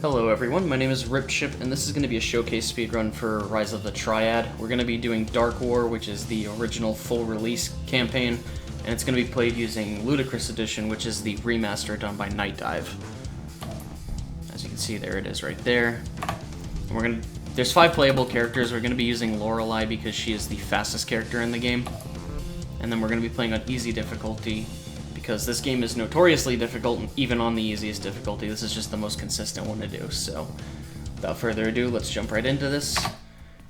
Hello everyone, my name is Ripchip, and this is going to be a showcase speedrun for Rise of the Triad. We're going to be doing Dark War, which is the original full release campaign, and it's going to be played using Ludicrous Edition, which is the remaster done by Night Dive. As you can see, there it is right there. And there's 5 playable characters. We're going to be using Lorelei because she is the fastest character in the game. And then we're going to be playing on easy difficulty, because this game is notoriously difficult, even on the easiest difficulty. This is just the most consistent one to do, so without further ado, let's jump right into this.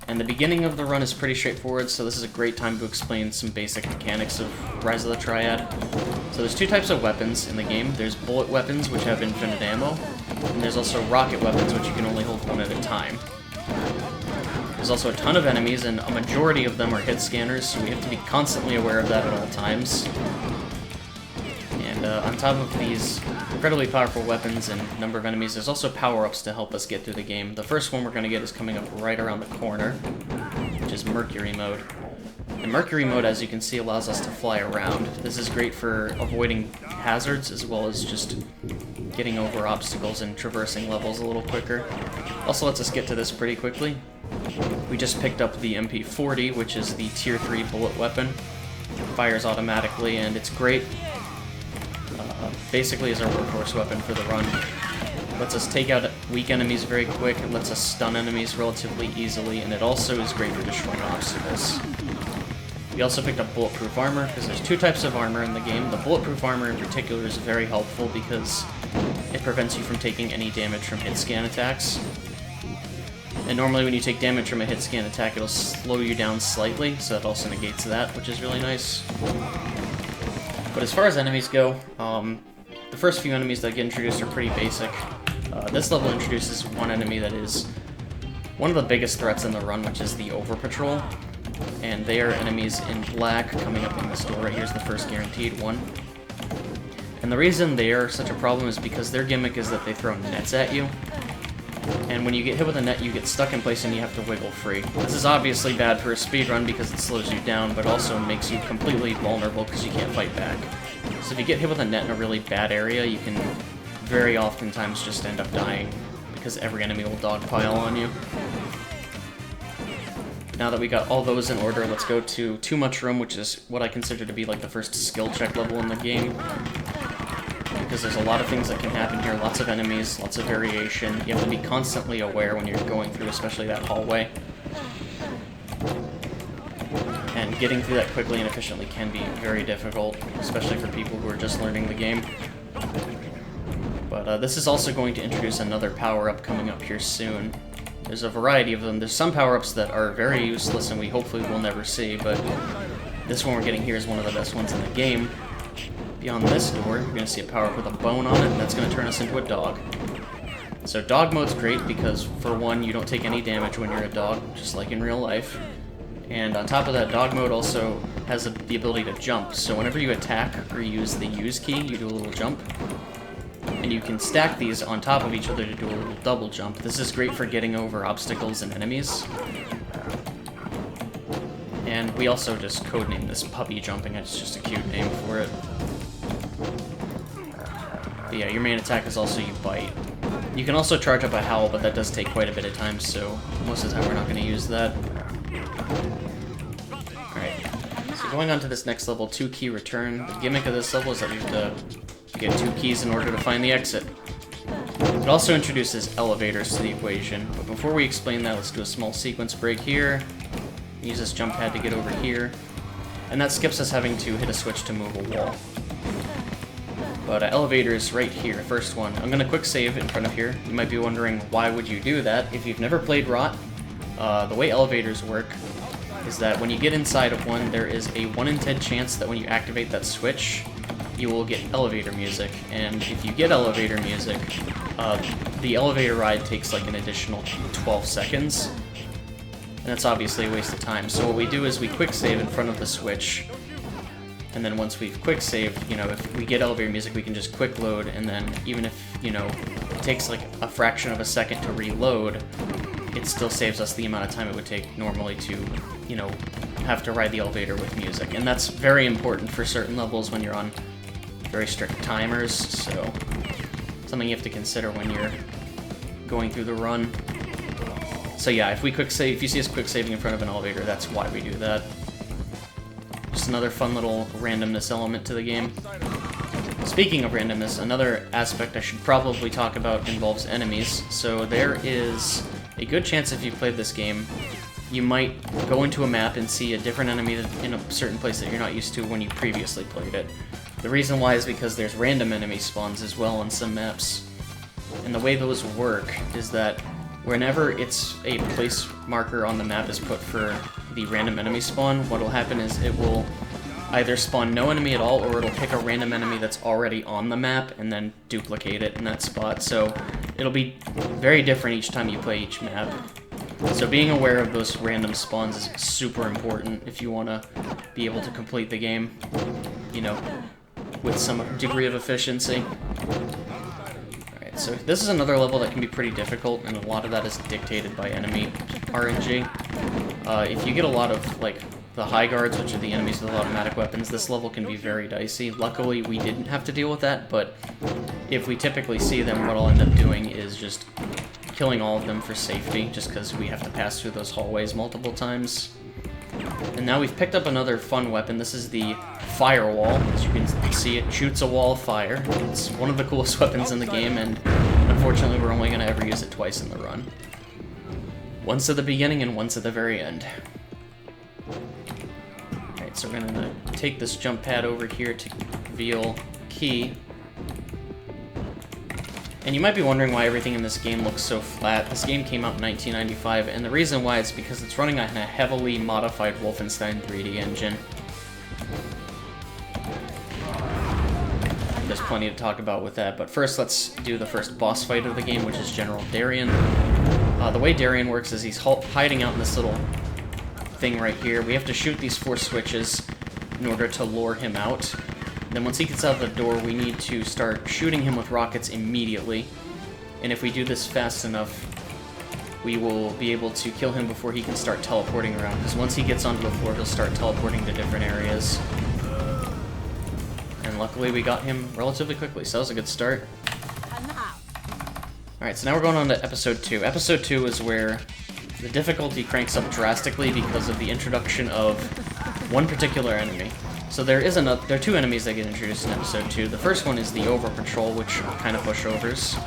And the beginning of the run is pretty straightforward, so this is a great time to explain some basic mechanics of Rise of the Triad. So there's 2 types of weapons in the game. There's bullet weapons, which have infinite ammo, and there's also rocket weapons, which you can only hold one at a time. There's also a ton of enemies, and a majority of them are hit scanners, so we have to be constantly aware of that at all times. On top of these incredibly powerful weapons and number of enemies, there's also power-ups to help us get through the game. The first one we're going to get is coming up right around the corner, which is Mercury Mode. And Mercury Mode, as you can see, allows us to fly around. This is great for avoiding hazards, as well as just getting over obstacles and traversing levels a little quicker. Also lets us get to this pretty quickly. We just picked up the MP40, which is the Tier 3 bullet weapon. It fires automatically, and it's great. Basically is our workhorse weapon for the run. Lets us take out weak enemies very quick, it lets us stun enemies relatively easily, and it also is great for destroying obstacles. We also picked up bulletproof armor, because there's 2 types of armor in the game. The bulletproof armor in particular is very helpful because it prevents you from taking any damage from hit scan attacks. And normally when you take damage from a hit scan attack, it'll slow you down slightly, so that also negates that, which is really nice. But as far as enemies go, the first few enemies that get introduced are pretty basic. This level introduces one enemy that is one of the biggest threats in the run, which is the Over Patrol. And they are enemies in black coming up in this door. Right here's the first guaranteed one. And the reason they are such a problem is because their gimmick is that they throw nets at you. And when you get hit with a net, you get stuck in place and you have to wiggle free. This is obviously bad for a speedrun because it slows you down, but also makes you completely vulnerable because you can't fight back. So if you get hit with a net in a really bad area, you can very oftentimes just end up dying because every enemy will dogpile on you. Now that we got all those in order, let's go to Too Much Room, which is what I consider to be like the first skill check level in the game. Because there's a lot of things that can happen here, lots of enemies, lots of variation. You have to be constantly aware when you're going through, especially that hallway. And getting through that quickly and efficiently can be very difficult, especially for people who are just learning the game. But this is also going to introduce another power-up coming up here soon. There's a variety of them. There's some power-ups that are very useless and we hopefully will never see, but this one we're getting here is one of the best ones in the game. Beyond this door, you're going to see a power-up with a bone on it, and that's going to turn us into a dog. So dog mode's great because, for one, you don't take any damage when you're a dog, just like in real life. And on top of that, dog mode also has the ability to jump, so whenever you attack or use the use key, you do a little jump. And you can stack these on top of each other to do a little double jump. This is great for getting over obstacles and enemies. And we also just codenamed this puppy jumping, it's just a cute name for it. But yeah, your main attack is also you bite. You can also charge up a howl, but that does take quite a bit of time, so most of the time we're not going to use that. Alright, so going on to this next level, 2 key return. The gimmick of this level is that we have to get 2 keys in order to find the exit. It also introduces elevators to the equation, but before we explain that, let's do a small sequence break here. Use this jump pad to get over here, and that skips us having to hit a switch to move a wall. But elevators right here, first one. I'm going to quick save in front of here. You might be wondering, why would you do that? If you've never played Rot, the way elevators work is that when you get inside of one, there is a 1 in 10 chance that when you activate that switch, you will get elevator music. And if you get elevator music, the elevator ride takes like an additional 12 seconds. And that's obviously a waste of time. So what we do is we quick save in front of the switch, and then once we've quick saved, you know, if we get elevator music, we can just quick load, and then even if, you know, it takes like a fraction of a second to reload, it still saves us the amount of time it would take normally to, you know, have to ride the elevator with music. And that's very important for certain levels when you're on very strict timers, so something you have to consider when you're going through the run. So yeah, if you see us quick saving in front of an elevator, that's why we do that. Just another fun little randomness element to the game. Speaking of randomness, another aspect I should probably talk about involves enemies. So there is a good chance if you played this game, you might go into a map and see a different enemy in a certain place that you're not used to when you previously played it. The reason why is because there's random enemy spawns as well on some maps. And the way those work is that whenever it's a place marker on the map is put for the random enemy spawn, what will happen is it will either spawn no enemy at all, or it'll pick a random enemy that's already on the map and then duplicate it in that spot. So it'll be very different each time you play each map. So being aware of those random spawns is super important if you want to be able to complete the game, you know, with some degree of efficiency. Alright, so this is another level that can be pretty difficult, and a lot of that is dictated by enemy RNG. If you get a lot of, like, the high guards, which are the enemies with automatic weapons, this level can be very dicey. Luckily, we didn't have to deal with that, but if we typically see them, what I'll end up doing is just killing all of them for safety, just because we have to pass through those hallways multiple times. And now we've picked up another fun weapon. This is the firewall. As you can see, it shoots a wall of fire. It's one of the coolest weapons in the game, and unfortunately we're only going to ever use it twice in the run. Once at the beginning and once at the very end. Alright, so we're going to take this jump pad over here to reveal key. And you might be wondering why everything in this game looks so flat. This game came out in 1995, and the reason why is because it's running on a heavily modified Wolfenstein 3D engine. There's plenty to talk about with that, but first let's do the first boss fight of the game, which is General Darien. The way Darien works is he's hiding out in this little thing right here. We have to shoot these 4 switches in order to lure him out. Then once he gets out the door, we need to start shooting him with rockets immediately. And if we do this fast enough, we will be able to kill him before he can start teleporting around. Because once he gets onto the floor, he'll start teleporting to different areas. And luckily we got him relatively quickly, so that was a good start. Alright, so now we're going on to Episode 2. Episode 2 is where the difficulty cranks up drastically because of the introduction of one particular enemy. So there are 2 enemies that get introduced in Episode 2. The first one is the Over Patrol, which are kind of pushovers.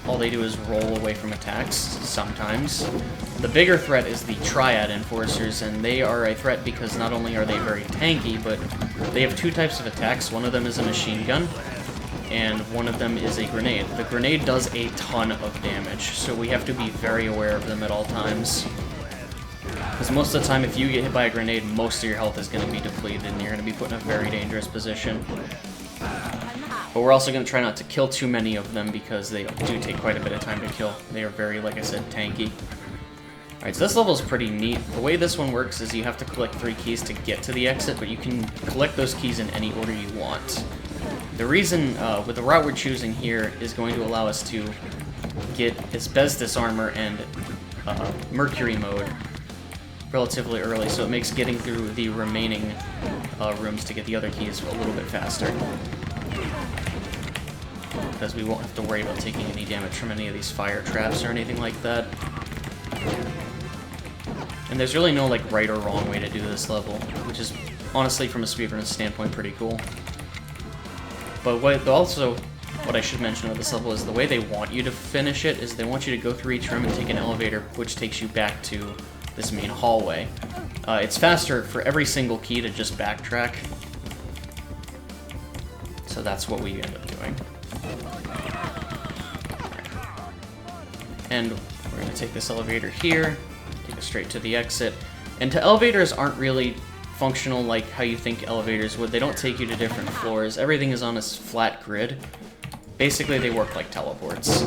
All they do is roll away from attacks, sometimes. The bigger threat is the Triad Enforcers, and they are a threat because not only are they very tanky, but they have 2 types of attacks. One of them is a machine gun, and one of them is a grenade. The grenade does a ton of damage, so we have to be very aware of them at all times. Because most of the time, if you get hit by a grenade, most of your health is going to be depleted, and you're going to be put in a very dangerous position. But we're also going to try not to kill too many of them, because they do take quite a bit of time to kill. They are very, like I said, tanky. Alright, so this level is pretty neat. The way this one works is you have to collect 3 keys to get to the exit, but you can collect those keys in any order you want. The reason, with the route we're choosing here, is going to allow us to get Asbestos Armor and Mercury Mode relatively early, so it makes getting through the remaining rooms to get the other keys a little bit faster. Because we won't have to worry about taking any damage from any of these fire traps or anything like that. And there's really no like right or wrong way to do this level, which is honestly from a speedrun standpoint pretty cool. But what I should mention about this level is the way they want you to finish it is they want you to go through each room and take an elevator, which takes you back to this main hallway. It's faster for every single key to just backtrack. So that's what we end up doing. And we're going to take this elevator here, take it straight to the exit. And elevators aren't really functional like how you think elevators would. They don't take you to different floors. Everything is on a flat grid. Basically, they work like teleports.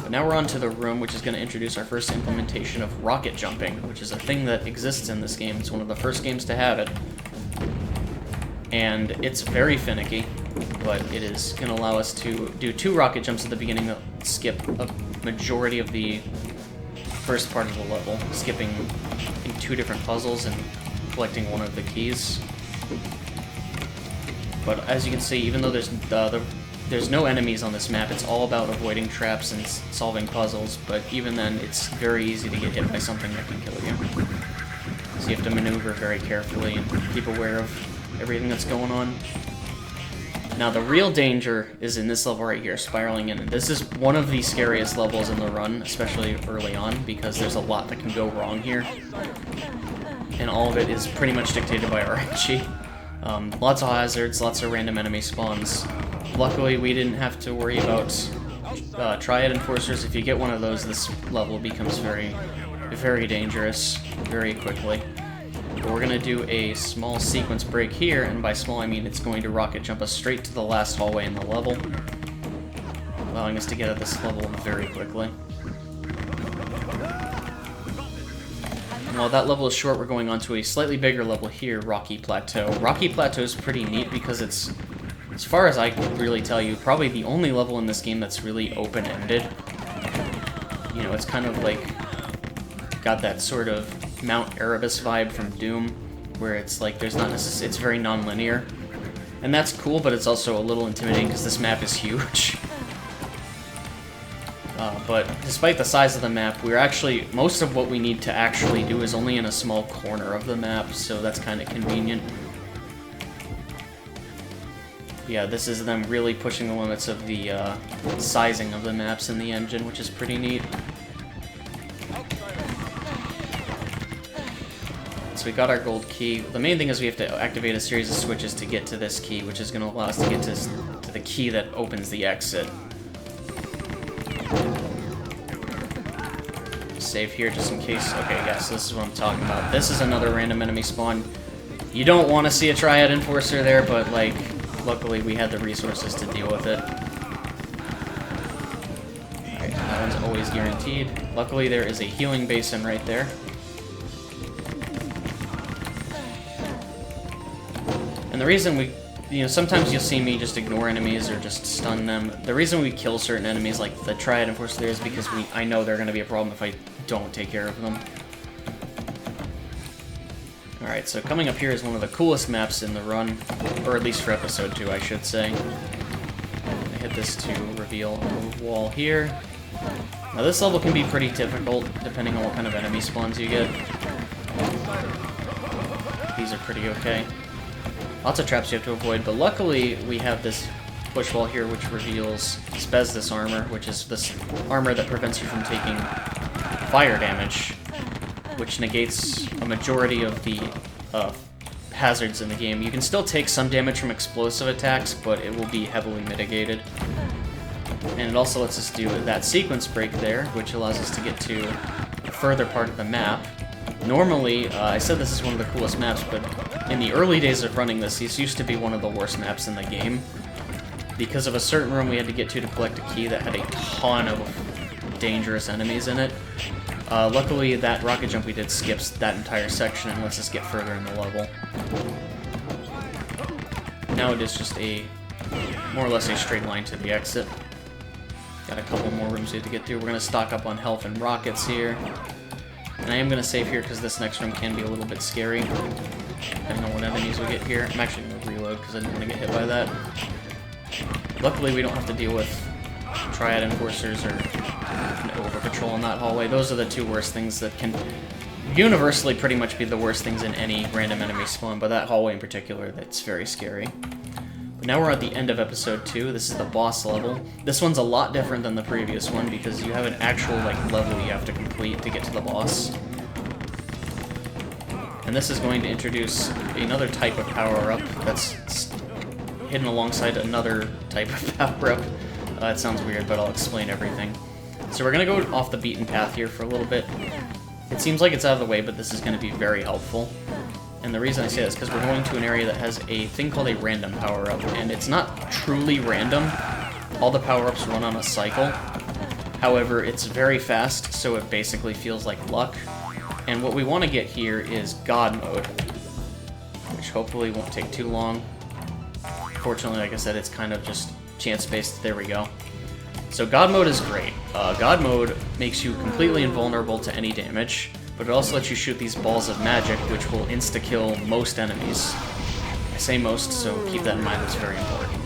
But now we're on to the room, which is going to introduce our first implementation of rocket jumping, which is a thing that exists in this game. It's one of the first games to have it. And it's very finicky, but it is going to allow us to do 2 rocket jumps at the beginning that skip a majority of the first part of the level, skipping in 2 different puzzles and collecting one of the keys. But as you can see, even though there's the there's no enemies on this map. It's all about avoiding traps and solving puzzles, but even then, it's very easy to get hit by something that can kill you. So you have to maneuver very carefully and keep aware of everything that's going on. Now, the real danger is in this level right here, spiraling in. This is one of the scariest levels in the run, especially early on, because there's a lot that can go wrong here. And all of it is pretty much dictated by RNG. Lots of hazards, lots of random enemy spawns. Luckily, we didn't have to worry about Triad Enforcers. If you get one of those, this level becomes very, very dangerous very quickly. But we're going to do a small sequence break here, and by small I mean it's going to rocket jump us straight to the last hallway in the level, allowing us to get at this level very quickly. And while that level is short, we're going on to a slightly bigger level here, Rocky Plateau. Rocky Plateau is pretty neat because it's, as far as I can really tell you, probably the only level in this game that's really open-ended. You know, it's kind of like got that sort of Mount Erebus vibe from Doom, where it's like there's not necessarily, it's very non-linear. And that's cool, but it's also a little intimidating because this map is huge. But despite the size of the map, we're actually, most of what we need to actually do is only in a small corner of the map, so that's kind of convenient. Yeah, this is them really pushing the limits of the sizing of the maps in the engine, which is pretty neat. So we got our gold key. The main thing is we have to activate a series of switches to get to this key, which is going to allow us to get to the key that opens the exit. Save here just in case. Okay, yes, this is what I'm talking about. This is another random enemy spawn. You don't want to see a Triad Enforcer there, but, like, luckily we had the resources to deal with it. Alright, that one's always guaranteed. Luckily there is a healing basin right there. And the reason we, you know, sometimes you'll see me just ignore enemies or just stun them. The reason we kill certain enemies, like the Triad Enforcer there, is because I know they're going to be a problem if I don't take care of them. Alright, so coming up here is one of the coolest maps in the run, or at least for episode 2, I should say. I hit this to reveal a move wall here. Now this level can be pretty difficult, depending on what kind of enemy spawns you get. These are pretty okay. Lots of traps you have to avoid, but luckily we have this push wall here which reveals Spezthis armor, which is this armor that prevents you from taking fire damage, which negates a majority of the hazards in the game. You can still take some damage from explosive attacks, but it will be heavily mitigated. And it also lets us do that sequence break there, which allows us to get to a further part of the map. Normally, I said this is one of the coolest maps, but in the early days of running this used to be one of the worst maps in the game, because of a certain room we had to get to collect a key that had a ton of dangerous enemies in it. Luckily, that rocket jump we did skips that entire section and lets us get further in the level. Now it is just a, more or less a straight line to the exit. Got a couple more rooms we have to get through. We're going to stock up on health and rockets here. And I am going to save here because this next room can be a little bit scary, depending on what enemies we get here. I'm actually going to reload because I didn't want to get hit by that. Luckily, we don't have to deal with Triad Enforcers or over patrol in that hallway. Those are the two worst things that can universally pretty much be the worst things in any random enemy spawn, but that hallway in particular, that's very scary. But now we're at the end of episode 2. This is the boss level. This one's a lot different than the previous one because you have an actual level you have to complete to get to the boss. And this is going to introduce another type of power-up that's hidden alongside another type of power-up. It sounds weird, but I'll explain everything. So we're going to go off the beaten path here for a little bit. It seems like it's out of the way, but this is going to be very helpful. And the reason I say that is because we're going to an area that has a thing called a random power-up, and it's not truly random. All the power-ups run on a cycle. However, it's very fast, so it basically feels like luck. And what we want to get here is God Mode, which hopefully won't take too long. Fortunately, like I said, it's kind of just chance-based. There we go. So God Mode is great. God Mode makes you completely invulnerable to any damage, but it also lets you shoot these balls of magic, which will insta-kill most enemies. I say most, so keep that in mind, that's very important.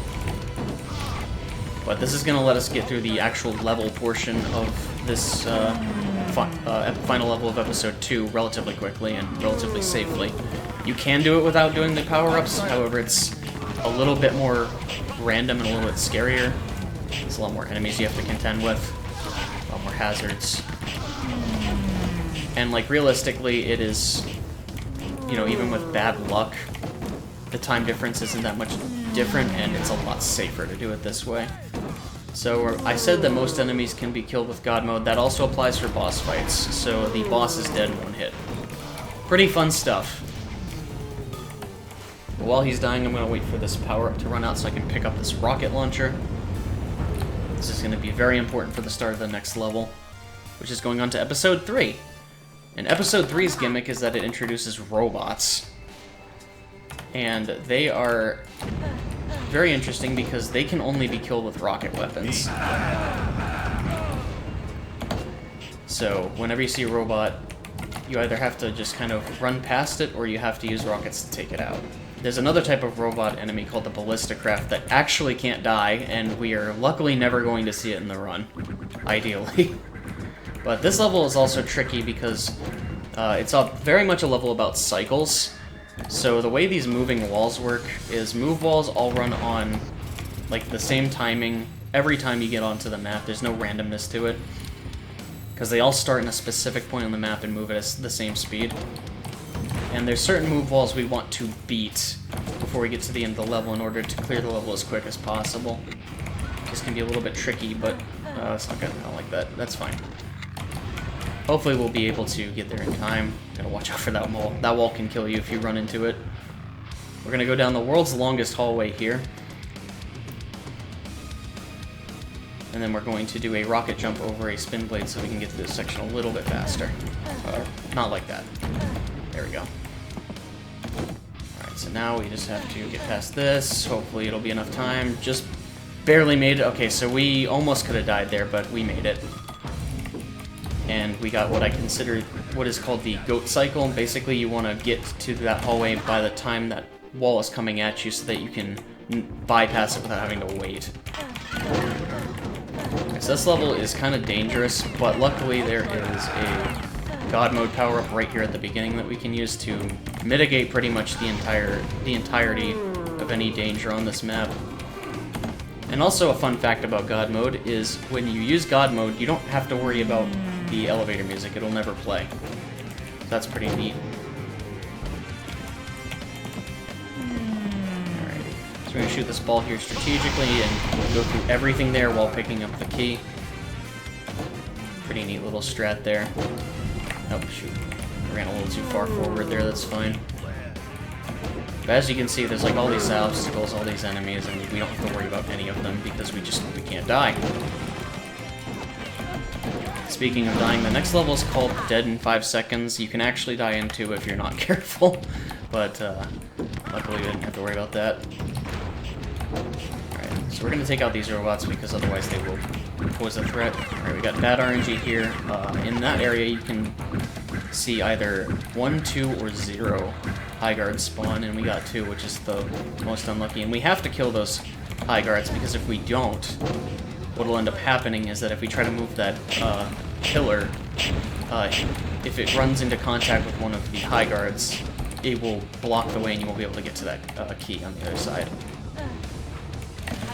But this is going to let us get through the actual level portion of this final level of Episode 2 relatively quickly and relatively safely. You can do it without doing the power-ups, however it's a little bit more random and a little bit scarier. There's a lot more enemies you have to contend with, a lot more hazards. And, like, realistically, it is, you know, even with bad luck, the time difference isn't that much different, and it's a lot safer to do it this way. So, I said that most enemies can be killed with God Mode. That also applies for boss fights, so the boss is dead in one hit. Pretty fun stuff. But while he's dying, I'm going to wait for this power-up to run out so I can pick up this rocket launcher. This is going to be very important for the start of the next level, which is going on to Episode 3. And Episode 3's gimmick is that it introduces robots. And they are very interesting because they can only be killed with rocket weapons. So, whenever you see a robot, you either have to just kind of run past it, or you have to use rockets to take it out. There's another type of robot enemy called the Ballista Craft that actually can't die, and we are luckily never going to see it in the run, ideally. But this level is also tricky because it's very much a level about cycles. So the way these moving walls work is move walls all run on like the same timing every time you get onto the map. There's no randomness to it, because they all start in a specific point on the map and move at the same speed. And there's certain move walls we want to beat before we get to the end of the level in order to clear the level as quick as possible. This can be a little bit tricky, but it's not good. I don't like that. That's fine. Hopefully we'll be able to get there in time. Gotta watch out for that wall. That wall can kill you if you run into it. We're gonna go down the world's longest hallway here. And then we're going to do a rocket jump over a spin blade so we can get through this section a little bit faster. Not like that. There we go. Alright, so now we just have to get past this. Hopefully it'll be enough time. Just barely made it. Okay, so we almost could have died there, but we made it. And we got what I consider what is called the goat cycle. Basically, you want to get to that hallway by the time that wall is coming at you so that you can bypass it without having to wait. Okay, so this level is kind of dangerous, but luckily there is a God Mode power-up right here at the beginning that we can use to mitigate pretty much the entirety of any danger on this map. And also a fun fact about God Mode is when you use God Mode, you don't have to worry about the elevator music. It'll never play. So that's pretty neat. Alrighty. So we're going to shoot this ball here strategically and go through everything there while picking up the key. Pretty neat little strat there. Oh, shoot. I ran a little too far forward there, that's fine. But as you can see, there's like all these obstacles, all these enemies, and we don't have to worry about any of them because we can't die. Speaking of dying, the next level is called Dead in 5 Seconds. You can actually die in 2 if you're not careful, but luckily we didn't have to worry about that. Alright, so we're going to take out these robots because otherwise they will pose a threat. Alright, we got bad RNG here. In that area you can see either 1, 2, or 0 high guards spawn, and we got 2, which is the most unlucky. And we have to kill those high guards because if we don't, what will end up happening is that if we try to move that pillar, if it runs into contact with one of the high guards, it will block the way and you won't be able to get to that key on the other side.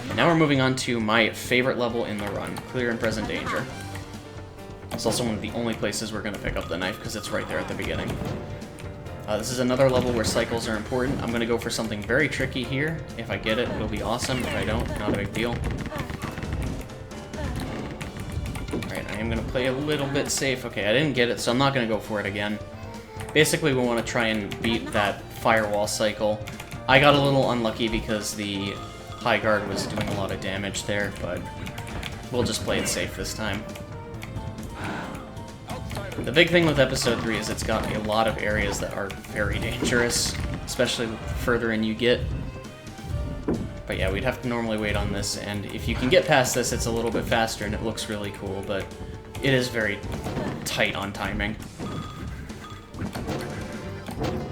And now we're moving on to my favorite level in the run, Clear and Present Danger. It's also one of the only places we're going to pick up the knife because it's right there at the beginning. This is another level where cycles are important. I'm going to go for something very tricky here. If I get it, it'll be awesome. If I don't, not a big deal. Alright, I am going to play a little bit safe. Okay, I didn't get it, so I'm not going to go for it again. Basically, we want to try and beat that firewall cycle. I got a little unlucky because the high guard was doing a lot of damage there, but we'll just play it safe this time. The big thing with Episode 3 is it's got a lot of areas that are very dangerous, especially the further in you get. But yeah, we'd have to normally wait on this, and if you can get past this, it's a little bit faster and it looks really cool, but it is very tight on timing.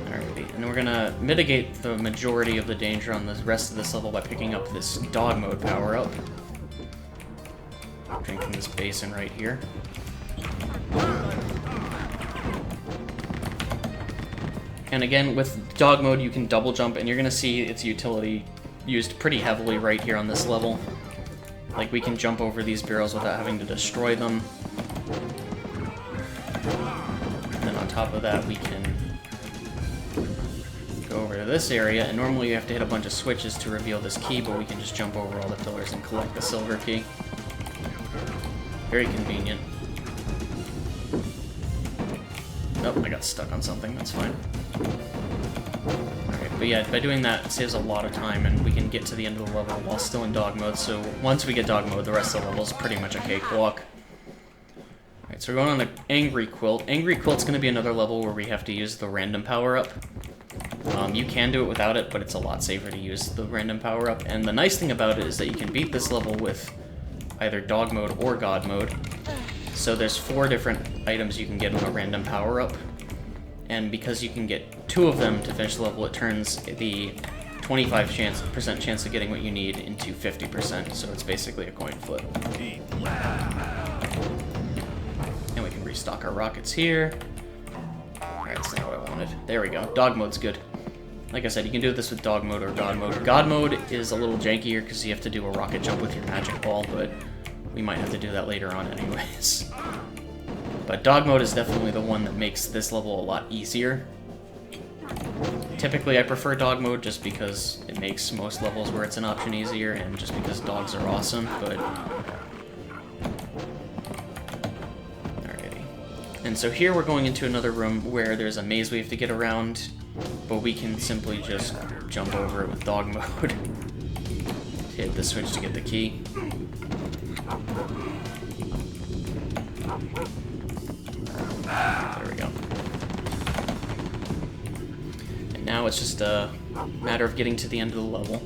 Alrighty, and we're gonna mitigate the majority of the danger on the rest of this level by picking up this dog mode power-up. drinking this basin right here. And again, with dog mode, you can double jump, and you're going to see its utility used pretty heavily right here on this level. Like, we can jump over these barrels without having to destroy them. And then on top of that, we can go over to this area, and normally you have to hit a bunch of switches to reveal this key, but we can just jump over all the pillars and collect the silver key. Very convenient. Oh, I got stuck on something, that's fine. Alright, but yeah, by doing that, it saves a lot of time, and we can get to the end of the level while still in dog mode, so once we get dog mode, the rest of the level is pretty much a cakewalk. Alright, so we're going on the Angry Quilt. Angry Quilt's going to be another level where we have to use the random power-up. You can do it without it, but it's a lot safer to use the random power-up, and the nice thing about it is that you can beat this level with either dog mode or god mode. So there's 4 different items you can get on a random power-up, and because you can get 2 of them to finish the level, it turns the 25% chance of getting what you need into 50%, so it's basically a coin flip. And we can restock our rockets here. Alright, that's not what I wanted. There we go. Dog mode's good. Like I said, you can do this with dog mode or god mode. God mode is a little jankier because you have to do a rocket jump with your magic ball, but we might have to do that later on anyways. But dog mode is definitely the one that makes this level a lot easier. Typically I prefer dog mode just because it makes most levels where it's an option easier, and just because dogs are awesome, but... Alrighty. And so here we're going into another room where there's a maze we have to get around, but we can simply just jump over it with dog mode. Hit the switch to get the key. There we go. And now it's just a matter of getting to the end of the level.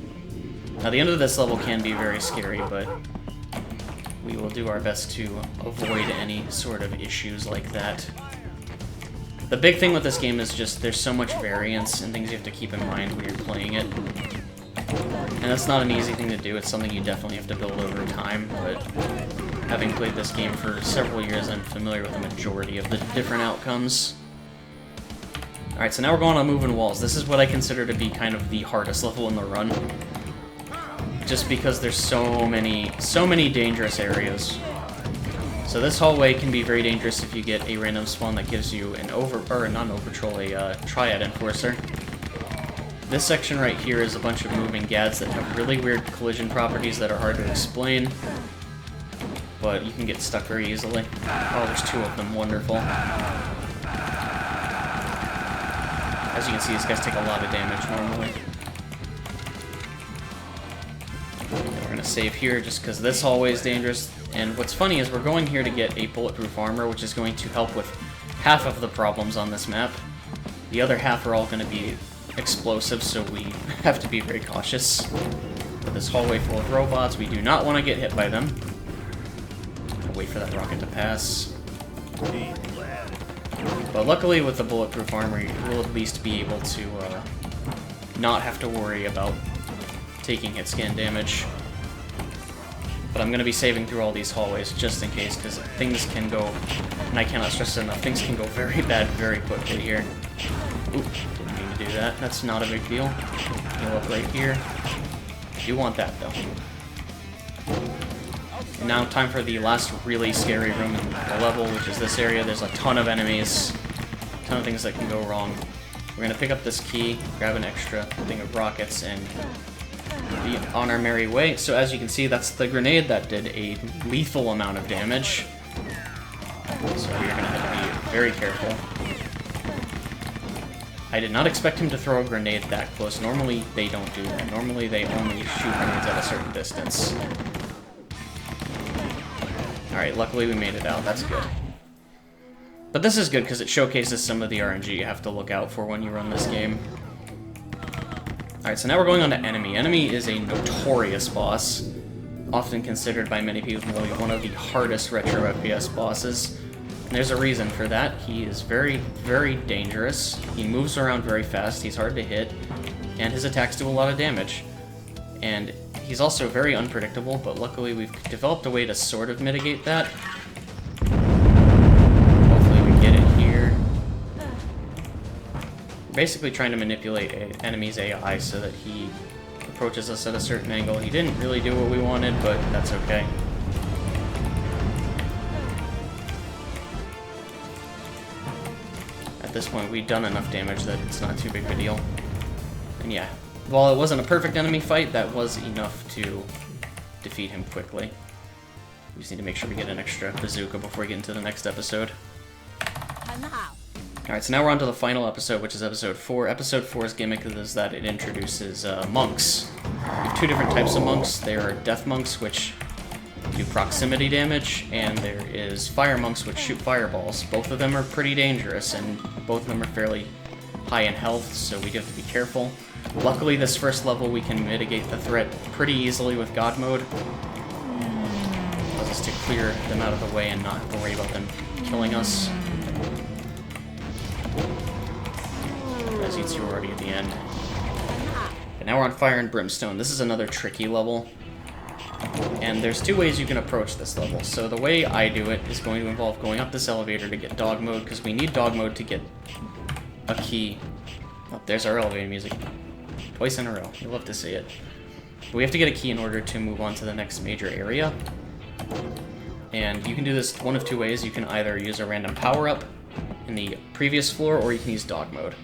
Now the end of this level can be very scary, but we will do our best to avoid any sort of issues like that. The big thing with this game is just there's so much variance and things you have to keep in mind when you're playing it. And that's not an easy thing to do, it's something you definitely have to build over time, but having played this game for several years, I'm familiar with the majority of the different outcomes. Alright, so now we're going on moving walls. This is what I consider to be kind of the hardest level in the run. Just because there's so many dangerous areas. So this hallway can be very dangerous if you get a random spawn that gives you an Triad Enforcer. This section right here is a bunch of moving gads that have really weird collision properties that are hard to explain, but you can get stuck very easily. Oh, there's 2 of them, wonderful. As you can see, these guys take a lot of damage normally. And we're gonna save here just because this hallway is dangerous. And what's funny is we're going here to get a bulletproof armor, which is going to help with half of the problems on this map. The other half are all going to be explosive, so we have to be very cautious. With this hallway full of robots, we do not want to get hit by them. I'll wait for that rocket to pass. But luckily with the bulletproof armor, we'll at least be able to not have to worry about taking hit scan damage. But I'm going to be saving through all these hallways just in case, because things can go, and I cannot stress it enough, things can go very bad very quickly here. Oop, didn't mean to do that. That's not a big deal. Heal up right here. You want that, though. And now time for the last really scary room in the level, which is this area. There's a ton of enemies, a ton of things that can go wrong. We're going to pick up this key, grab an extra thing of rockets, and be on our merry way. So as you can see, that's the grenade that did a lethal amount of damage. So we're going to have to be very careful. I did not expect him to throw a grenade that close. Normally they don't do that. Normally they only shoot grenades at a certain distance. Alright, luckily we made it out. That's good. But this is good because it showcases some of the RNG you have to look out for when you run this game. Alright, so now we're going on to Enemy. Enemy is a notorious boss, often considered by many people to be one of the hardest retro FPS bosses. And there's a reason for that. He is very, very dangerous. He moves around very fast, he's hard to hit, and his attacks do a lot of damage. And he's also very unpredictable, but luckily we've developed a way to sort of mitigate that. Hopefully we get it here. We're basically trying to manipulate an enemy's AI so that he approaches us at a certain angle. He didn't really do what we wanted, but that's okay. At this point, we've done enough damage that it's not too big of a deal. And yeah, while it wasn't a perfect enemy fight, that was enough to defeat him quickly. We just need to make sure we get an extra bazooka before we get into the next episode. Alright, so now we're on to the final episode, which is episode 4. Episode 4's gimmick is that it introduces monks. We have 2 different types of monks. There are death monks, which do proximity damage, and there is fire monks, which shoot fireballs. Both of them are pretty dangerous, and both of them are fairly high in health, so we have to be careful. Luckily, this first level we can mitigate the threat pretty easily with God mode. Allows us to clear them out of the way and not have to worry about them killing us. As you can see, we're already at the end. And now we're on Fire and Brimstone. This is another tricky level. And there's 2 ways you can approach this level. So the way I do it is going to involve going up this elevator to get dog mode, because we need dog mode to get a key. Oh, there's our elevator music. Twice in a row. You'll love to see it. But we have to get a key in order to move on to the next major area. And you can do this one of 2 ways. You can either use a random power-up in the previous floor, or you can use dog mode.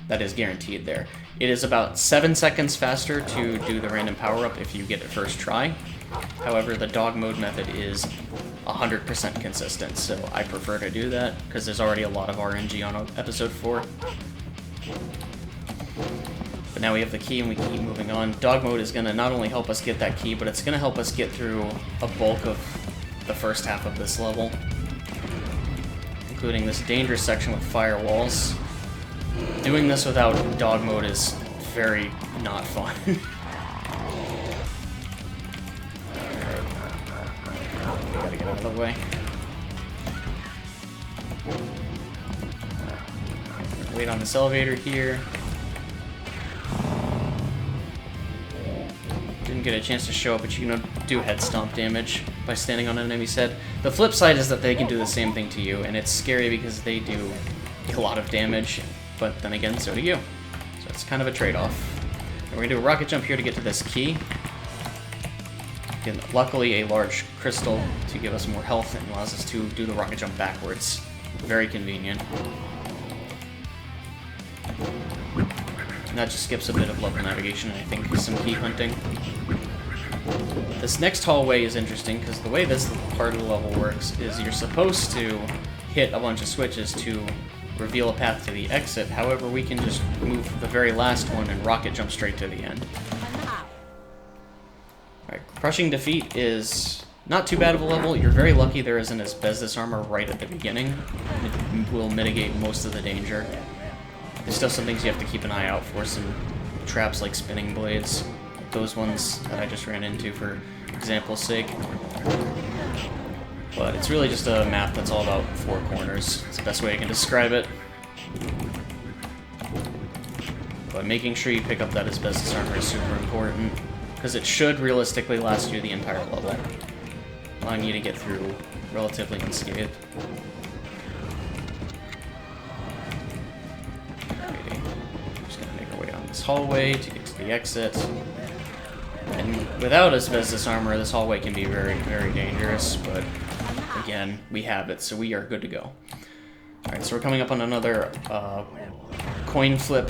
That is guaranteed there. It is about 7 seconds faster to do the random power-up if you get it first try. However, the dog mode method is 100% consistent, so I prefer to do that, because there's already a lot of RNG on episode 4. But now we have the key and we can keep moving on. Dog mode is going to not only help us get that key, but it's going to help us get through a bulk of the first half of this level, including this dangerous section with firewalls. Doing this without dog mode is very not fun. Gotta get out of the way. Wait on this elevator here. Didn't get a chance to show up, but you can do head stomp damage by standing on an enemy's head. The flip side is that they can do the same thing to you, and it's scary because they do a lot of damage, but then again, so do you. So it's kind of a trade-off. And we're gonna do a rocket jump here to get to this key. Again, luckily, a large crystal to give us more health and allows us to do the rocket jump backwards. Very convenient. And that just skips a bit of level navigation and I think some key hunting. This next hallway is interesting because the way this part of the level works is you're supposed to hit a bunch of switches to reveal a path to the exit. However, we can just move the very last one and rocket jump straight to the end. Alright, Crushing Defeat is not too bad of a level. You're very lucky there isn't asbestos armor right at the beginning. It will mitigate most of the danger. There's still some things you have to keep an eye out for, some traps like spinning blades, like those ones that I just ran into for example's sake. But it's really just a map that's all about 4 corners. It's the best way I can describe it. But making sure you pick up that asbestos armor is super important, because it should realistically last you the entire level, allowing you to get through relatively unscathed. This hallway to get to the exit. And without asbestos armor, this hallway can be very, very dangerous, but again, we have it, so we are good to go. Alright, so we're coming up on another coin flip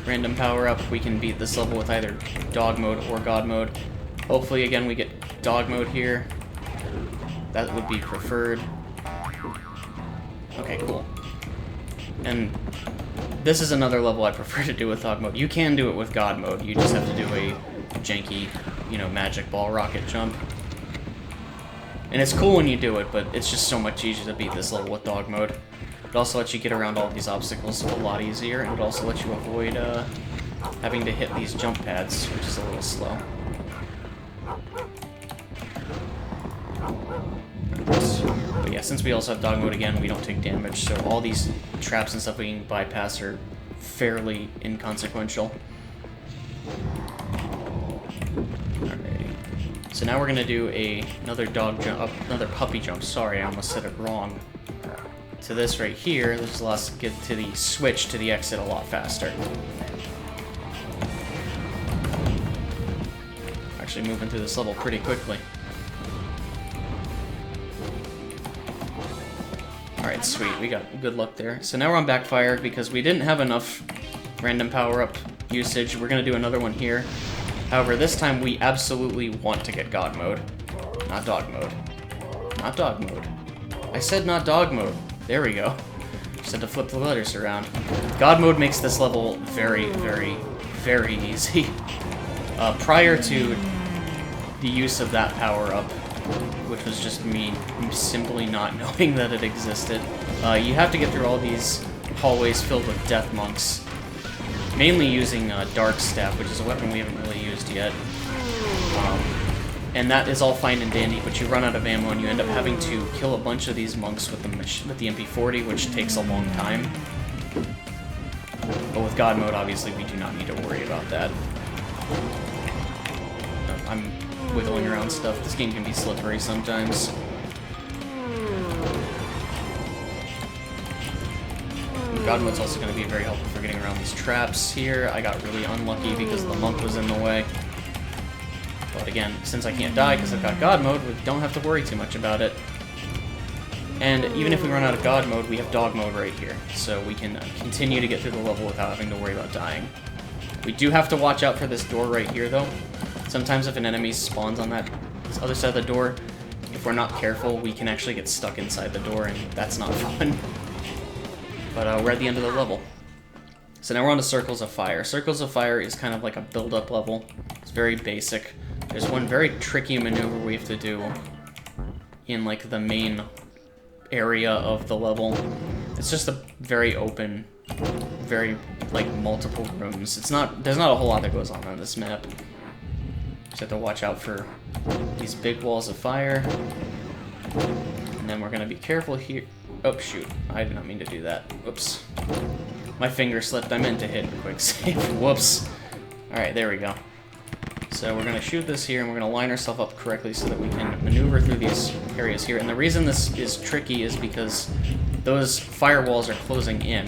random power-up. We can beat this level with either dog mode or god mode. Hopefully, again, we get dog mode here. That would be preferred. Okay, cool. And this is another level I prefer to do with dog mode. You can do it with god mode. You just have to do a janky, magic ball rocket jump. And it's cool when you do it, but it's just so much easier to beat this level with dog mode. It also lets you get around all these obstacles a lot easier, and it also lets you avoid having to hit these jump pads, which is a little slow. But yeah, since we also have dog mode again, we don't take damage, so all these traps and stuff we can bypass are fairly inconsequential. Alrighty. So now we're gonna do another dog jump, another puppy jump. Sorry, I almost said it wrong. To this right here, this allows us to get to the switch to the exit a lot faster. Actually moving through this level pretty quickly. Alright, sweet, we got good luck there. So now we're on backfire because we didn't have enough random power-up usage. We're gonna do another one here. However, this time we absolutely want to get God mode. Not dog mode. Not dog mode. I said not dog mode. There we go. Just had to flip the letters around. God mode makes this level very, very, very easy. Prior to the use of that power-up, which was just me simply not knowing that it existed, you have to get through all these hallways filled with death monks. Mainly using Dark Staff, which is a weapon we haven't really used yet. And that is all fine and dandy, but you run out of ammo and you end up having to kill a bunch of these monks with the MP40, which takes a long time. But with God mode, obviously, we do not need to worry about that. I'm wiggling around stuff. This game can be slippery sometimes. God mode's also going to be very helpful for getting around these traps here. I got really unlucky because the monk was in the way. But again, since I can't die because I've got God mode, we don't have to worry too much about it. And even if we run out of God mode, we have dog mode right here. So we can continue to get through the level without having to worry about dying. We do have to watch out for this door right here, though. Sometimes if an enemy spawns on that other side of the door, if we're not careful, we can actually get stuck inside the door, and that's not fun. But we're at the end of the level. So now we're on to Circles of Fire. Circles of Fire is kind of like a build-up level. It's very basic. There's one very tricky maneuver we have to do in like the main area of the level. It's just a very open, very like multiple rooms. There's not a whole lot that goes on this map. Just have to watch out for these big walls of fire. And then we're gonna be careful here. Oh shoot, I did not mean to do that. Whoops. My finger slipped, I meant to hit quick save. Whoops. Alright, there we go. So we're gonna shoot this here and we're gonna line ourselves up correctly so that we can maneuver through these areas here. And the reason this is tricky is because those firewalls are closing in.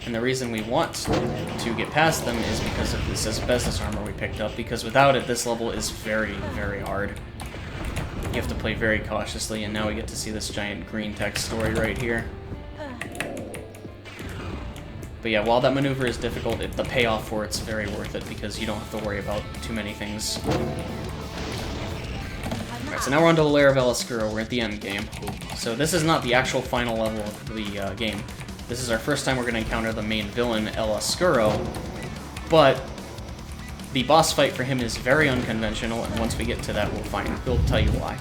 And the reason we want to get past them is because of this asbestos armor we picked up, because without it, this level is very, very hard. You have to play very cautiously, and now we get to see this giant green text story right here. But yeah, while that maneuver is difficult, the payoff for it's very worth it, because you don't have to worry about too many things. Alright, so now we're on to the Lair of El Oscuro. We're at the end game. So this is not the actual final level of the game. This is our first time we're going to encounter the main villain, El Oscuro, but the boss fight for him is very unconventional, and once we get to that, we'll tell you why.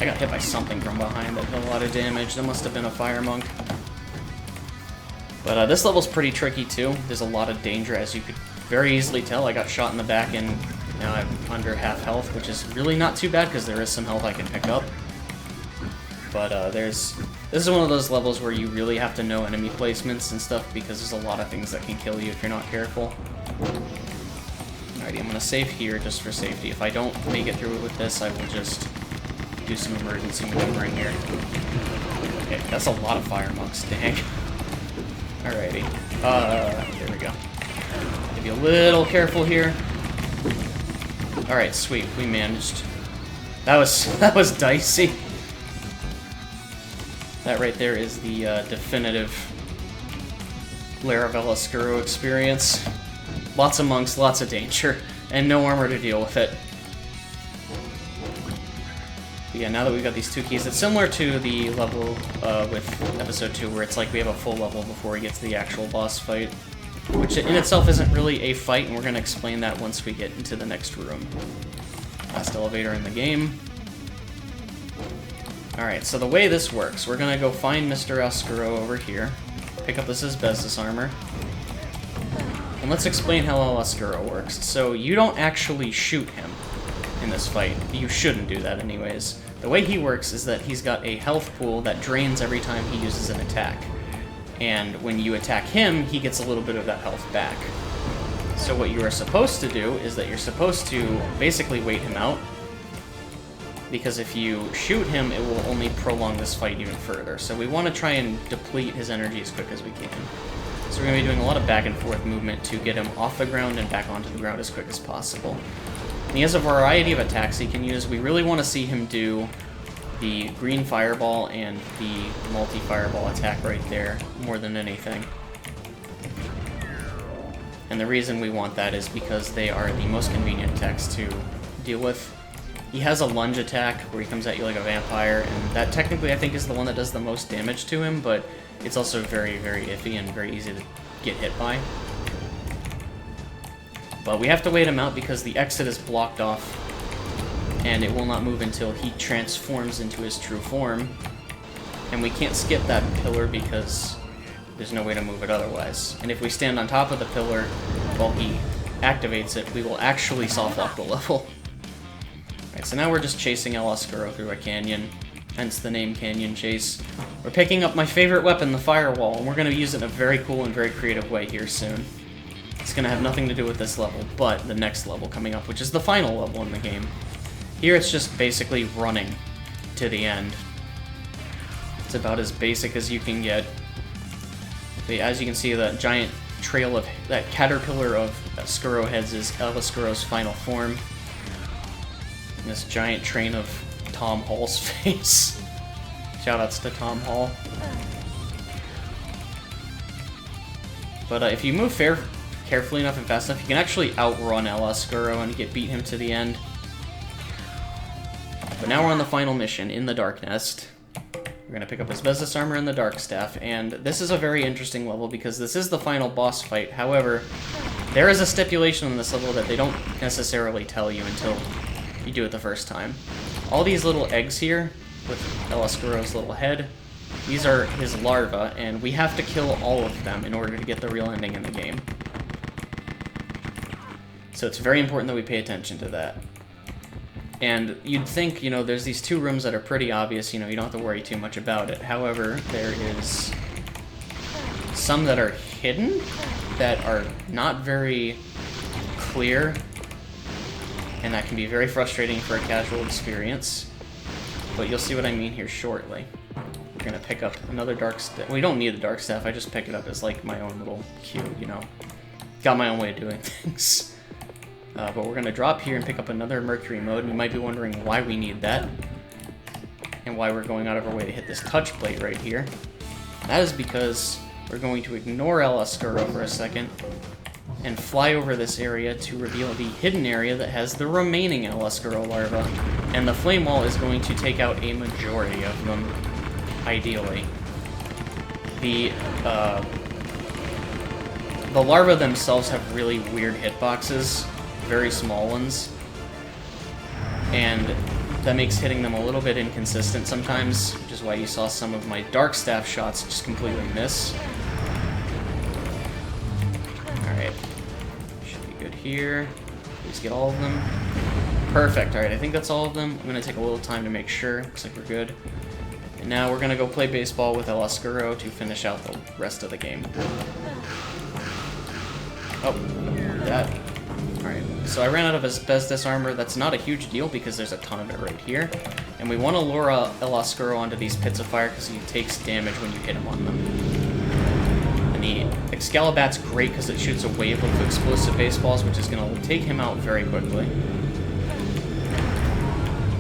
I got hit by something from behind that did a lot of damage. That must have been a fire monk. But this level's pretty tricky too. There's a lot of danger, as you could very easily tell. I got shot in the back, and now I'm under half health, which is really not too bad because there is some health I can pick up. But this is one of those levels where you really have to know enemy placements and stuff, because there's a lot of things that can kill you if you're not careful. Alrighty, I'm gonna save here just for safety. If I don't make it through with this, I will just do some emergency maneuvering here. Okay, that's a lot of fire monks, dang. Alrighty. There we go. Be a little careful here. Alright, sweet, we managed. That was dicey. That right there is the definitive Lair of El Oscuro experience. Lots of monks, lots of danger, and no armor to deal with it. But yeah, now that we've got these two keys, it's similar to the level with Episode 2, where it's like we have a full level before we get to the actual boss fight, which in itself isn't really a fight, and we're going to explain that once we get into the next room. Last elevator in the game. Alright, so the way this works, we're going to go find Mr. Oscuro over here, pick up this asbestos armor, and let's explain how El Oscuro works. So you don't actually shoot him in this fight. You shouldn't do that anyways. The way he works is that he's got a health pool that drains every time he uses an attack. And when you attack him, he gets a little bit of that health back. So what you are supposed to do is that you're supposed to basically wait him out, because if you shoot him, it will only prolong this fight even further. So we want to try and deplete his energy as quick as we can. So we're going to be doing a lot of back and forth movement to get him off the ground and back onto the ground as quick as possible. And he has a variety of attacks he can use. We really want to see him do the green fireball and the multi-fireball attack right there more than anything. And the reason we want that is because they are the most convenient attacks to deal with. He has a lunge attack where he comes at you like a vampire, and that technically I think is the one that does the most damage to him, but it's also very, very iffy and very easy to get hit by. But we have to wait him out because the exit is blocked off, and it will not move until he transforms into his true form. And we can't skip that pillar because there's no way to move it otherwise. And if we stand on top of the pillar while he activates it, we will actually soft lock the level. Alright, so now we're just chasing El Oscuro through a canyon, hence the name Canyon Chase. We're picking up my favorite weapon, the Firewall, and we're going to use it in a very cool and very creative way here soon. It's going to have nothing to do with this level, but the next level coming up, which is the final level in the game. Here it's just basically running to the end. It's about as basic as you can get. As you can see, that giant trail of that caterpillar of Oscuro heads is El Oscuro's final form. And this giant train of Tom Hall's face. Shoutouts to Tom Hall. But if you move carefully enough and fast enough, you can actually outrun El Oscuro and beat him to the end. But now we're on the final mission, in the Dark Nest. We're going to pick up Asbestos Armor and the Dark Staff, and this is a very interesting level because this is the final boss fight. However, there is a stipulation in this level that they don't necessarily tell you until you do it the first time. All these little eggs here, with El Oscuro's little head, these are his larvae, and we have to kill all of them in order to get the real ending in the game. So it's very important that we pay attention to that. And you'd think, you know, there's these two rooms that are pretty obvious, you know, you don't have to worry too much about it. However, there is some that are hidden that are not very clear, and that can be very frustrating for a casual experience. But you'll see what I mean here shortly. We're gonna pick up another Dark Staff. We don't need the Dark Staff, I just pick it up as like my own little cue, you know. Got my own way of doing things. But we're going to drop here and pick up another Mercury Mode, and you might be wondering why we need that, and why we're going out of our way to hit this touch plate right here. That is because we're going to ignore El Oscuro for a second, and fly over this area to reveal the hidden area that has the remaining El Oscuro larvae, and the Flame Wall is going to take out a majority of them, ideally. The larvae themselves have really weird hitboxes, very small ones, and that makes hitting them a little bit inconsistent sometimes, which is why you saw some of my Dark Staff shots just completely miss. Alright, should be good here. Please get all of them. Perfect, alright, I think that's all of them. I'm going to take a little time to make sure. Looks like we're good. And now we're going to go play baseball with El Oscuro to finish out the rest of the game. Oh, that. Alright, so I ran out of Asbestos Armor. That's not a huge deal because there's a ton of it right here. And we want to lure El Oscuro onto these pits of fire because he takes damage when you hit him on them. And the Excalibat's great because it shoots a wave of explosive baseballs, which is going to take him out very quickly.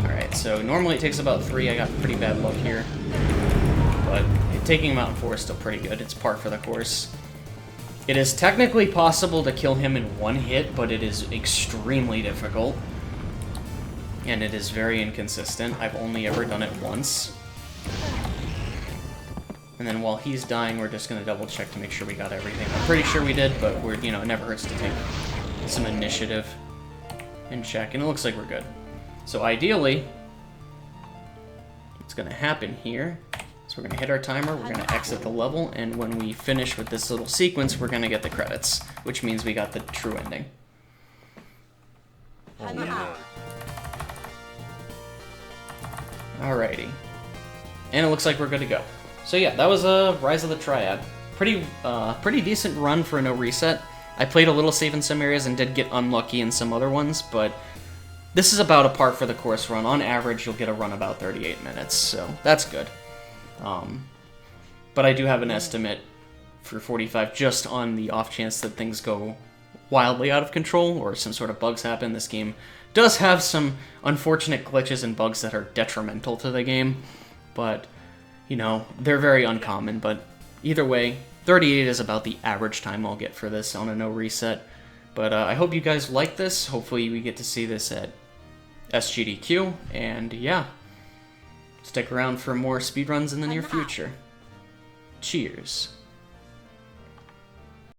Alright, so normally it takes about 3. I got pretty bad luck here. But taking him out in 4 is still pretty good. It's par for the course. It is technically possible to kill him in one hit, but it is extremely difficult. And it is very inconsistent. I've only ever done it once. And then while he's dying, we're just going to double check to make sure we got everything. I'm pretty sure we did, but we're, you know, it never hurts to take some initiative and check. And it looks like we're good. So ideally, what's going to happen here, so we're going to hit our timer, we're going to exit the level, and when we finish with this little sequence, we're going to get the credits, which means we got the true ending. Alrighty. And it looks like we're good to go. So yeah, that was Rise of the Triad. Pretty decent run for a no reset. I played a little safe in some areas and did get unlucky in some other ones, but this is about a par for the course run. On average, you'll get a run about 38 minutes, so that's good. But I do have an estimate for 45 just on the off chance that things go wildly out of control or some sort of bugs happen. This game does have some unfortunate glitches and bugs that are detrimental to the game, but, you know, they're very uncommon. But either way, 38 is about the average time I'll get for this on a no reset. But I hope you guys like this. Hopefully we get to see this at SGDQ, and yeah, stick around for more speedruns in the near future. Cheers.